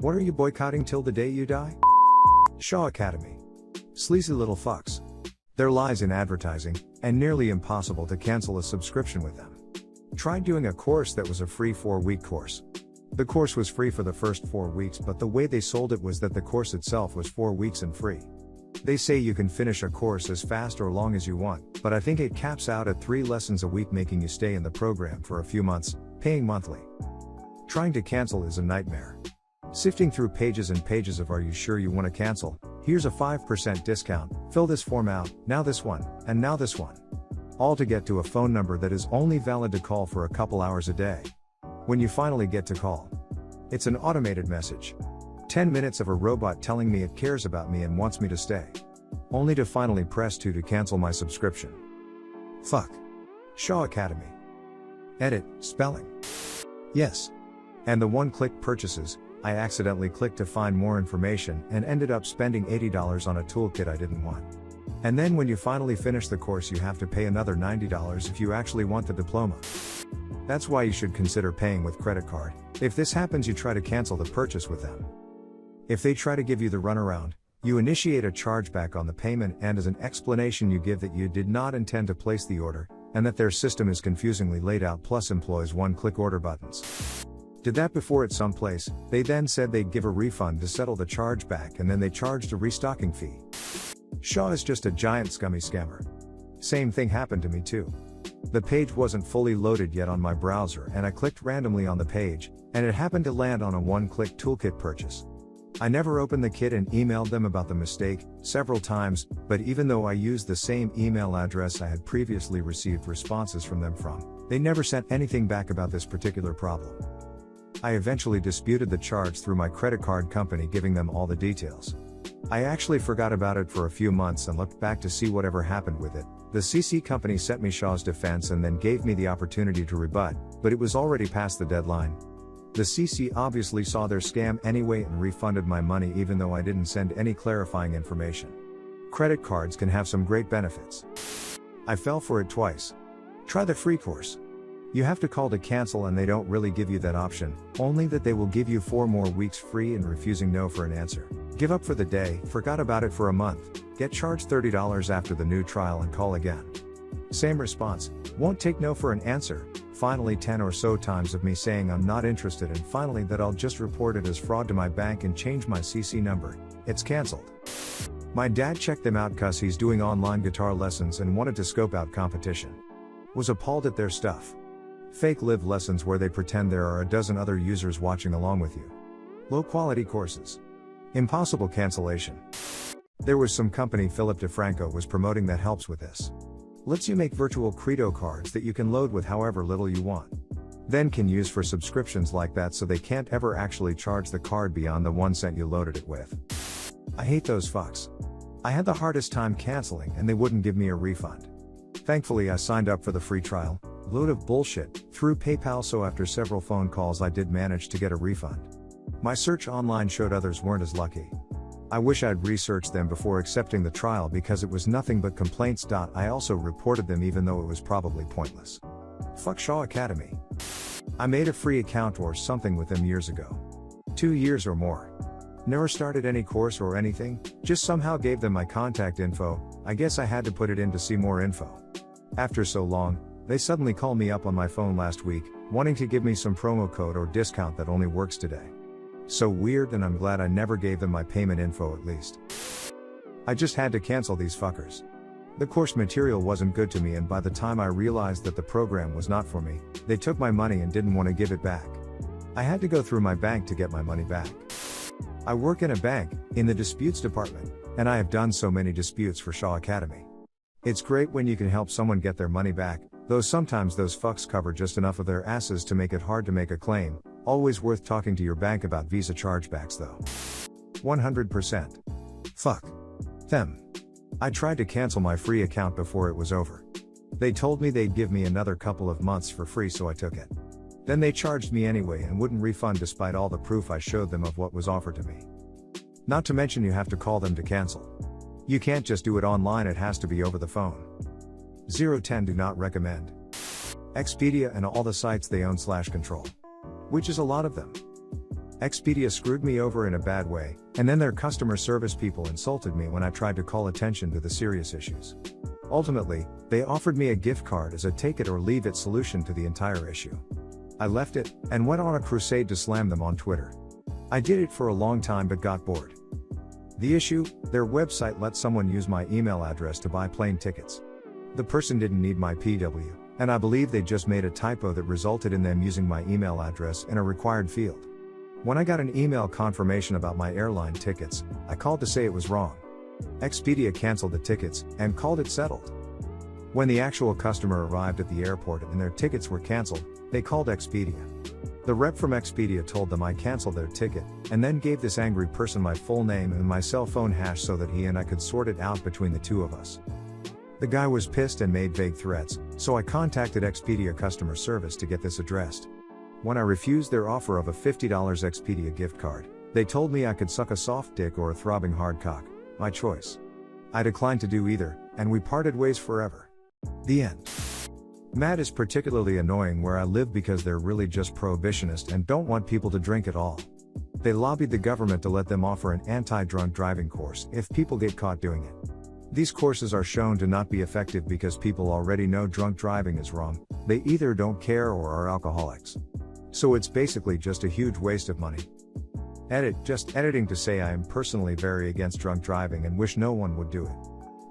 What are you boycotting till the day you die? Shaw Academy. Sleazy little fucks. Their lies in advertising, and nearly impossible to cancel a subscription with them. Tried doing a course that was a free 4-week course. The course was free for the first 4 weeks, but the way they sold it was that the course itself was 4 weeks and free. They say you can finish a course as fast or long as you want, but I think it caps out at 3 lessons a week, making you stay in the program for a few months, paying monthly. Trying to cancel is a nightmare. Sifting through pages and pages of "Are you sure you want to cancel? Here's a 5% discount, fill this form out, now this one, and now this one." All to get to a phone number that is only valid to call for a couple hours a day. When you finally get to call, it's an automated message. 10 minutes of a robot telling me it cares about me and wants me to stay. Only to finally press 2 to cancel my subscription. Fuck. Shaw Academy. Edit, spelling. Yes. And the one-click purchases, I accidentally clicked to find more information and ended up spending $80 on a toolkit I didn't want. And then when you finally finish the course, you have to pay another $90 if you actually want the diploma. That's why you should consider paying with credit card. If this happens, you try to cancel the purchase with them. If they try to give you the runaround, you initiate a chargeback on the payment, and as an explanation you give that you did not intend to place the order, and that their system is confusingly laid out plus employs one-click order buttons. Did that before at some place. They then said they'd give a refund to settle the chargeback, and then they charged a restocking fee. Shaw is just a giant scummy scammer. Same thing happened to me too. The page wasn't fully loaded yet on my browser, and I clicked randomly on the page, and it happened to land on a one-click toolkit purchase. I never opened the kit and emailed them about the mistake several times, but even though I used the same email address I had previously received responses from them from, they never sent anything back about this particular problem. I eventually disputed the charge through my credit card company, giving them all the details. I actually forgot about it for a few months and looked back to see whatever happened with it. The CC company sent me Shaw's defense and then gave me the opportunity to rebut, but it was already past the deadline. The CC obviously saw their scam anyway and refunded my money, even though I didn't send any clarifying information. Credit cards can have some great benefits. I fell for it twice. Try the free course. You have to call to cancel, and they don't really give you that option, only that they will give you 4 more weeks free and refusing no for an answer. Give up for the day, forgot about it for a month, get charged $30 after the new trial and call again. Same response, won't take no for an answer, finally 10 or so times of me saying I'm not interested, and finally that I'll just report it as fraud to my bank and change my CC number. It's cancelled. My dad checked them out cause he's doing online guitar lessons and wanted to scope out competition. Was appalled at their stuff. Fake live lessons where they pretend there are a dozen other users watching along with you. Low quality courses. Impossible cancellation. There was some company Philip DeFranco was promoting that helps with this. Lets you make virtual Credo cards that you can load with however little you want. Then can use for subscriptions like that, so they can't ever actually charge the card beyond the 1 cent you loaded it with. I hate those fucks. I had the hardest time canceling and they wouldn't give me a refund. Thankfully I signed up for the free trial. Load of bullshit, through PayPal, so after several phone calls I did manage to get a refund. My search online showed others weren't as lucky. I wish I'd researched them before accepting the trial, because it was nothing but complaints. I also reported them even though it was probably pointless. Fuck Shaw Academy. I made a free account or something with them years ago. 2 years or more. Never started any course or anything, just somehow gave them my contact info. I guess I had to put it in to see more info. After so long, they suddenly called me up on my phone last week, wanting to give me some promo code or discount that only works today. So weird, and I'm glad I never gave them my payment info at least. I just had to cancel these fuckers. The course material wasn't good to me, and by the time I realized that the program was not for me, they took my money and didn't want to give it back. I had to go through my bank to get my money back. I work in a bank, in the disputes department, and I have done so many disputes for Shaw Academy. It's great when you can help someone get their money back, though sometimes those fucks cover just enough of their asses to make it hard to make a claim. Always worth talking to your bank about Visa chargebacks though. 100%. Fuck them. I tried to cancel my free account before it was over. They told me they'd give me another couple of months for free, so I took it. Then they charged me anyway and wouldn't refund despite all the proof I showed them of what was offered to me. Not to mention you have to call them to cancel. You can't just do it online, it has to be over the phone. 010 do not recommend. Expedia and all the sites they own/control. Which is a lot of them. Expedia screwed me over in a bad way, and then their customer service people insulted me when I tried to call attention to the serious issues. Ultimately, they offered me a gift card as a take it or leave it solution to the entire issue. I left it, and went on a crusade to slam them on Twitter. I did it for a long time but got bored. The issue: their website let someone use my email address to buy plane tickets. The person didn't need my PW, and I believe they just made a typo that resulted in them using my email address in a required field. When I got an email confirmation about my airline tickets, I called to say it was wrong. Expedia canceled the tickets, and called it settled. When the actual customer arrived at the airport and their tickets were canceled, they called Expedia. The rep from Expedia told them I canceled their ticket, and then gave this angry person my full name and my cell phone hash so that he and I could sort it out between the two of us. The guy was pissed and made vague threats, so I contacted Expedia customer service to get this addressed. When I refused their offer of a $50 Expedia gift card, they told me I could suck a soft dick or a throbbing hard cock, my choice. I declined to do either, and we parted ways forever. The end. Matt is particularly annoying where I live because they're really just prohibitionist and don't want people to drink at all. They lobbied the government to let them offer an anti-drunk driving course if people get caught doing it. These courses are shown to not be effective because people already know drunk driving is wrong, they either don't care or are alcoholics. So it's basically just a huge waste of money. Just editing to say I am personally very against drunk driving and wish no one would do it.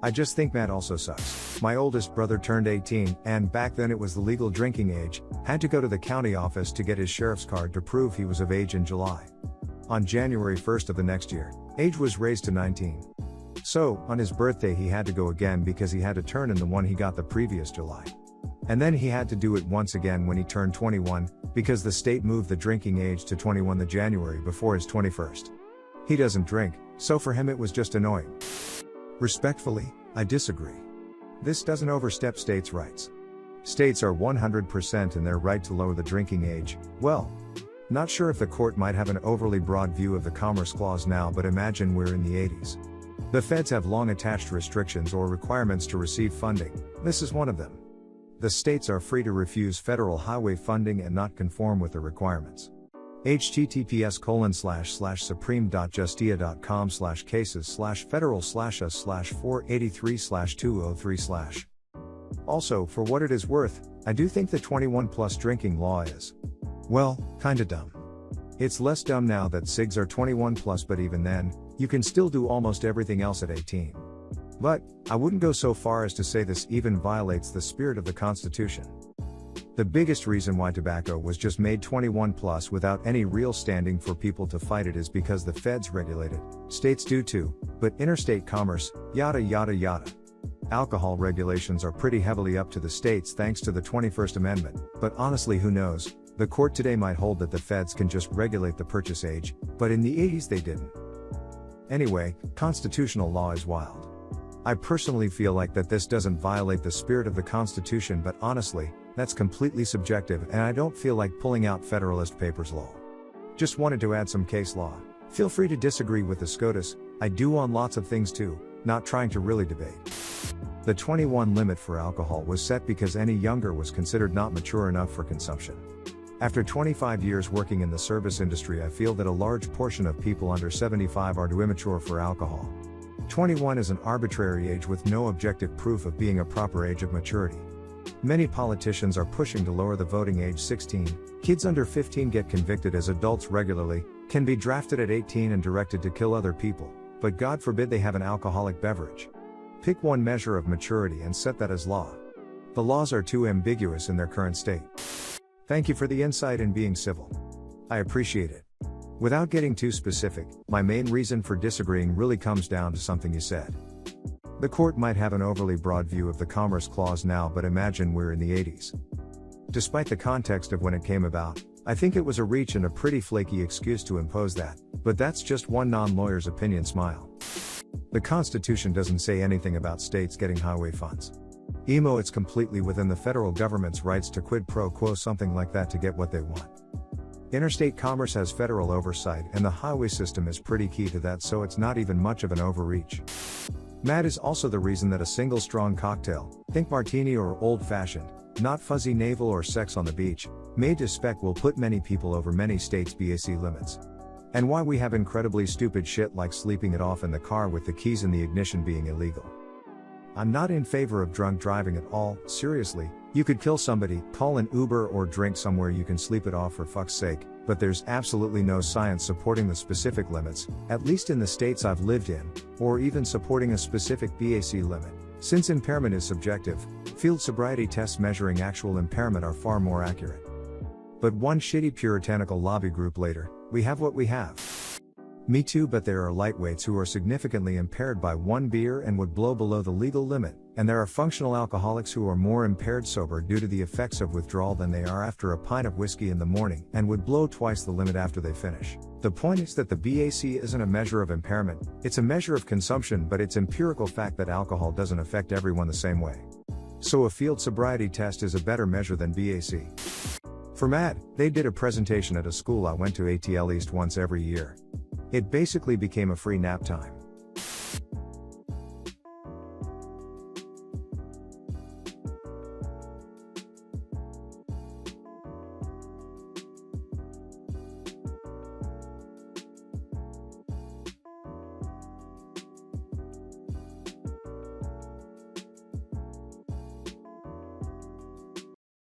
I just think Matt also sucks. My oldest brother turned 18, and back then it was the legal drinking age, had to go to the county office to get his sheriff's card to prove he was of age in July. On January 1st of the next year, age was raised to 19. So, on his birthday he had to go again because he had to turn in the one he got the previous July. And then he had to do it once again when he turned 21, because the state moved the drinking age to 21 the January before his 21st. He doesn't drink, so for him it was just annoying. Respectfully, I disagree. This doesn't overstep states' rights. States are 100% in their right to lower the drinking age. Well, not sure if the court might have an overly broad view of the Commerce Clause now, but imagine we're in the 80s. The feds have long attached restrictions or requirements to receive funding. This is one of them. The states are free to refuse federal highway funding and not conform with the requirements. https://supreme.justia.com/cases/federal/us/483/203/. Also, for what it is worth, I do think the 21 plus drinking law is, well, kinda dumb. It's less dumb now that cigs are 21 plus, but even then, you can still do almost everything else at 18. But, I wouldn't go so far as to say this even violates the spirit of the Constitution. The biggest reason why tobacco was just made 21 plus without any real standing for people to fight it is because the feds regulate it, states do too, but interstate commerce, yada yada yada. Alcohol regulations are pretty heavily up to the states thanks to the 21st Amendment, but honestly who knows, the court today might hold that the feds can just regulate the purchase age, but in the 80s they didn't. Anyway, constitutional law is wild. I personally feel like that this doesn't violate the spirit of the Constitution, but honestly, that's completely subjective and I don't feel like pulling out Federalist Papers law. Just wanted to add some case law. Feel free to disagree with the SCOTUS, I do on lots of things too, not trying to really debate. The 21 limit for alcohol was set because any younger was considered not mature enough for consumption. After 25 years working in the service industry, I feel that a large portion of people under 75 are too immature for alcohol. 21 is an arbitrary age with no objective proof of being a proper age of maturity. Many politicians are pushing to lower the voting age 16. Kids under 15 get convicted as adults regularly, can be drafted at 18 and directed to kill other people, but God forbid they have an alcoholic beverage. Pick one measure of maturity and set that as law. The laws are too ambiguous in their current state. Thank you for the insight and being civil. I appreciate it. Without getting too specific, my main reason for disagreeing really comes down to something you said. The court might have an overly broad view of the Commerce Clause now, but imagine we're in the 80s. Despite the context of when it came about, I think it was a reach and a pretty flaky excuse to impose that, but that's just one non-lawyer's opinion. Smile. The Constitution doesn't say anything about states getting highway funds. It's completely within the federal government's rights to quid pro quo something like that to get what they want. Interstate commerce has federal oversight and the highway system is pretty key to that, so it's not even much of an overreach. Matt is also the reason that a single strong cocktail, think martini or old-fashioned, not fuzzy navel or sex on the beach, made to spec will put many people over many states' BAC limits. And why we have incredibly stupid shit like sleeping it off in the car with the keys in the ignition being illegal. I'm not in favor of drunk driving at all, seriously. You could kill somebody, call an Uber or drink somewhere you can sleep it off for fuck's sake, but there's absolutely no science supporting the specific limits, at least in the states I've lived in, or even supporting a specific BAC limit. Since impairment is subjective, field sobriety tests measuring actual impairment are far more accurate. But one shitty puritanical lobby group later, we have what we have. Me too, but there are lightweights who are significantly impaired by one beer and would blow below the legal limit, and there are functional alcoholics who are more impaired sober due to the effects of withdrawal than they are after a pint of whiskey in the morning and would blow twice the limit after they finish. The point is that the BAC isn't a measure of impairment, it's a measure of consumption, but it's empirical fact that alcohol doesn't affect everyone the same way. So a field sobriety test is a better measure than BAC. For MAD, they did a presentation at a school I went to at least once every year. It basically became a free nap time.